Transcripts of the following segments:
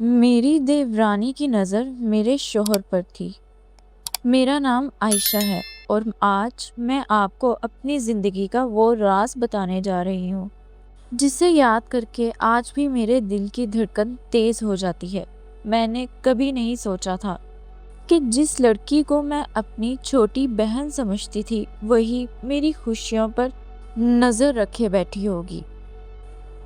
मेरी देवरानी की नज़र मेरे शौहर पर थी। मेरा नाम आयशा है और आज मैं आपको अपनी ज़िंदगी का वो राज बताने जा रही हूँ जिसे याद करके आज भी मेरे दिल की धड़कन तेज़ हो जाती है। मैंने कभी नहीं सोचा था कि जिस लड़की को मैं अपनी छोटी बहन समझती थी वही मेरी खुशियों पर नज़र रखे बैठी होगी।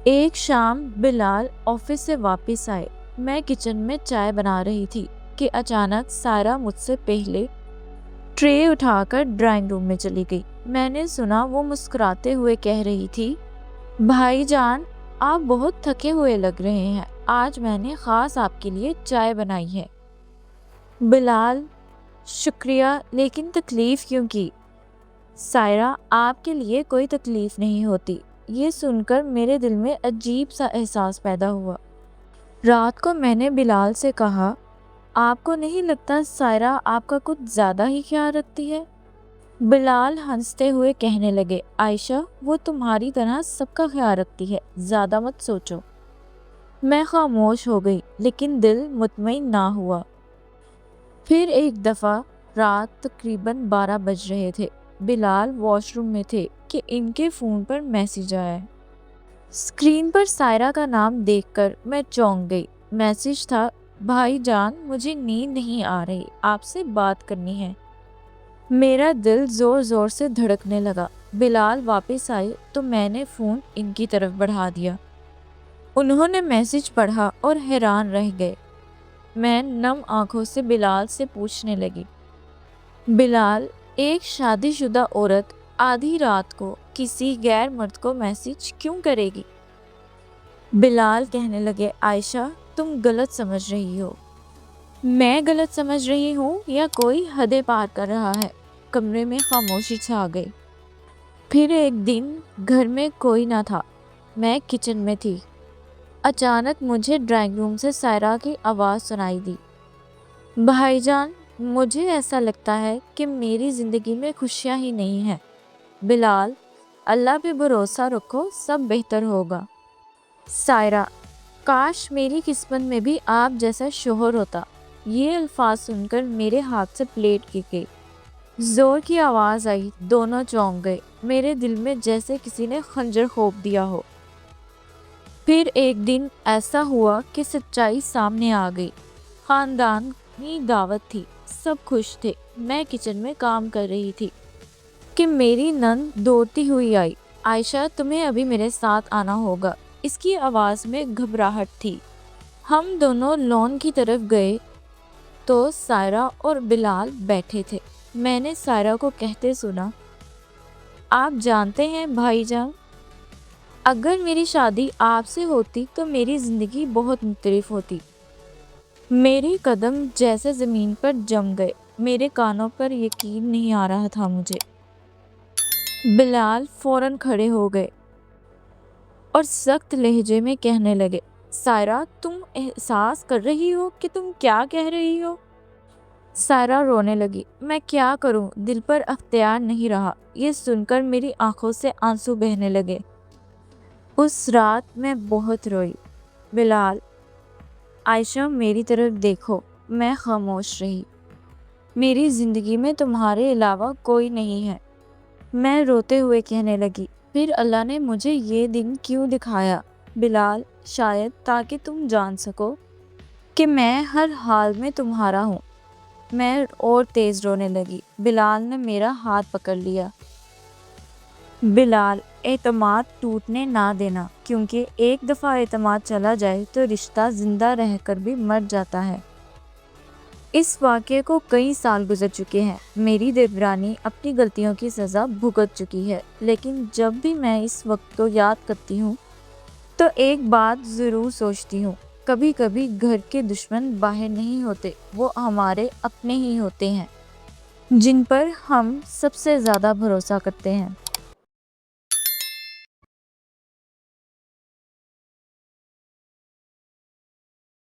एक शाम बिलाल ऑफिस से वापस आए। मैं किचन में चाय बना रही थी कि अचानक सायरा मुझसे पहले ट्रे उठाकर ड्राइंग रूम में चली गई। मैंने सुना वो मुस्कुराते हुए कह रही थी, भाईजान आप बहुत थके हुए लग रहे हैं, आज मैंने खास आपके लिए चाय बनाई है। बिलाल, शुक्रिया, लेकिन तकलीफ क्यों की? सायरा, आपके लिए कोई तकलीफ नहीं होती। ये सुनकर मेरे दिल में अजीब सा एहसास पैदा हुआ। रात को मैंने बिलाल से कहा, आपको नहीं लगता सायरा आपका कुछ ज़्यादा ही ख्याल रखती है? बिलाल हंसते हुए कहने लगे, आयशा वो तुम्हारी तरह सबका ख्याल रखती है, ज़्यादा मत सोचो। मैं खामोश हो गई लेकिन दिल मुतमईन ना हुआ। फिर एक दफ़ा रात तकरीबन 12 बज रहे थे। बिलाल वॉशरूम में थे कि इनके फ़ोन पर मैसेज आया। स्क्रीन पर सायरा का नाम देखकर मैं चौंक गई। मैसेज था, भाईजान मुझे नींद नहीं आ रही, आपसे बात करनी है। मेरा दिल ज़ोर ज़ोर से धड़कने लगा। बिलाल वापस आए तो मैंने फ़ोन इनकी तरफ बढ़ा दिया। उन्होंने मैसेज पढ़ा और हैरान रह गए। मैं नम आंखों से बिलाल से पूछने लगी, बिलाल, एक शादीशुदा औरत आधी रात को किसी गैर मर्द को मैसेज क्यों करेगी? बिलाल कहने लगे, आयशा तुम गलत समझ रही हो। मैं गलत समझ रही हूँ या कोई हदें पार कर रहा है? कमरे में खामोशी छा गई। फिर एक दिन घर में कोई ना था। मैं किचन में थी। अचानक मुझे ड्राइंग रूम से सायरा की आवाज़ सुनाई दी, भाईजान मुझे ऐसा लगता है कि मेरी ज़िंदगी में खुशियाँ ही नहीं हैं। बिलाल, अल्लाह पे भरोसा रखो, सब बेहतर होगा। सायरा, काश मेरी किस्मत में भी आप जैसा शोहर होता। ये अल्फाज सुनकर मेरे हाथ से प्लेट गिर गई। जोर की आवाज़ आई, दोनों चौंक गए। मेरे दिल में जैसे किसी ने खंजर खोप दिया हो। फिर एक दिन ऐसा हुआ कि सच्चाई सामने आ गई। खानदान की दावत थी, सब खुश थे। मैं किचन में काम कर रही थी कि मेरी नंद दौड़ती हुई आई। आयशा तुम्हें अभी मेरे साथ आना होगा। इसकी आवाज़ में घबराहट थी। हम दोनों लॉन की तरफ गए तो सायरा और बिलाल बैठे थे। मैंने सायरा को कहते सुना, आप जानते हैं भाईजान, अगर मेरी शादी आपसे होती तो मेरी ज़िंदगी बहुत मुख्तलिफ होती। मेरे कदम जैसे ज़मीन पर जम गए। मेरे कानों पर यकीन नहीं आ रहा था मुझे। बिलाल फौरन खड़े हो गए और सख्त लहजे में कहने लगे, सायरा तुम एहसास कर रही हो कि तुम क्या कह रही हो? सायरा रोने लगी। मैं क्या करूं, दिल पर अख्तियार नहीं रहा। ये सुनकर मेरी आंखों से आंसू बहने लगे। उस रात मैं बहुत रोई। बिलाल, आयशा मेरी तरफ देखो। मैं खामोश रही। मेरी ज़िंदगी में तुम्हारे अलावा कोई नहीं है। मैं रोते हुए कहने लगी, फिर अल्लाह ने मुझे ये दिन क्यों दिखाया? बिलाल, शायद ताकि तुम जान सको कि मैं हर हाल में तुम्हारा हूँ। मैं और तेज़ रोने लगी। बिलाल ने मेरा हाथ पकड़ लिया। बिलाल, एतमाद टूटने ना देना, क्योंकि एक दफ़ा एतमाद चला जाए तो रिश्ता ज़िंदा रहकर भी मर जाता है। इस वाक़ये को कई साल गुजर चुके हैं। मेरी देवरानी अपनी गलतियों की सज़ा भुगत चुकी है, लेकिन जब भी मैं इस वक्त को याद करती हूँ तो एक बात ज़रूर सोचती हूँ, कभी कभी घर के दुश्मन बाहर नहीं होते, वो हमारे अपने ही होते हैं, जिन पर हम सबसे ज़्यादा भरोसा करते हैं।